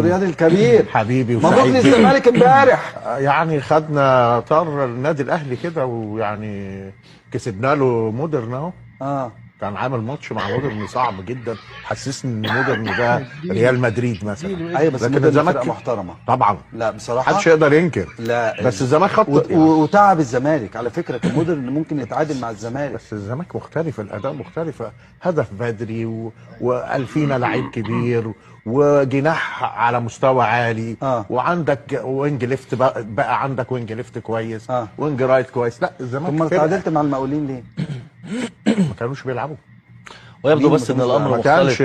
الرياضي الكبير حبيبي مبروك وسعيد للزمالك امبارح. يعني خدنا طار النادي الاهلي كده، ويعني كسبنا له مودرن اهو. كان عامل ماتش مع مودرن صعب جدا، حسسني ان مودرن ده ريال مدريد مثلا. ايوه بس لكن الزمالك فرقه محترمه طبعا، لا بصراحه محدش يقدر ينكر. لا بس الزمالك خط وتعب الزمالك على فكره، كان مودرن ممكن يتعادل مع الزمالك. بس الزمالك مختلف، الاداء مختلف، هدف بدري وقال فينا لعيب كبير وجناح على مستوى عالي. وعندك وينج ليفت بقى عندك وينج ليفت كويس. وينج رايت كويس. لا الزمالك ثم تعادلت مع المقاولين ليه؟ ما كانوش بيلعبوا، ويبدو بس ان الامر ما مختلف. كانش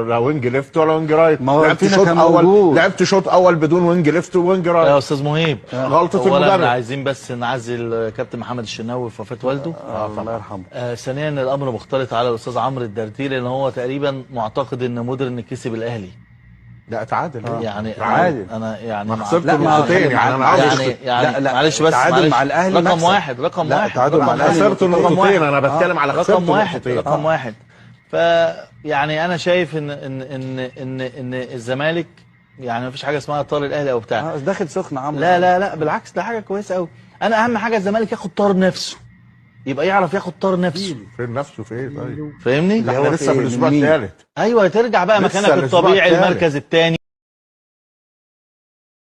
لا وينج ليفت ولا وينج رايت. ما هو لعبت شوط اول، لعبت شوط اول بدون وينج ليفت ووينج رايت. يا استاذ مهيب، غلطه المدرب. اولا عايزين بس نعزل كابتن محمد الشناوي في وفاه والده. الله يرحمه. ثانيا الامر مختلط على الاستاذ عمرو الدرديري، لان هو تقريبا معتقد ان مودرن كسب الاهلي. لا اتعادل. يعني تعادل. انا يعني ما خسرت نقطتين يعني انا عاوز يعني معلش بس تعادل مع الاهلي رقم واحد تعادل مع الاهلي خسرت نقطتين. انا بتكلم على رقم واحد رقم واحد. فيعني انا شايف ان الزمالك يعني ما فيش حاجه اسمها طار الاهلي او بتاع. داخل سخن عمرو. لا بالعكس، ده حاجه كويسه قوي. انا اهم حاجه الزمالك ياخد طار نفسه، يبقى يعرف ياخد طار نفسه. فين نفسه في ايه طيب؟ فاهمني؟ احنا لسه في الاسبوع الثالث. ايوه ترجع بقى مكانك الطبيعي، المركز الثاني.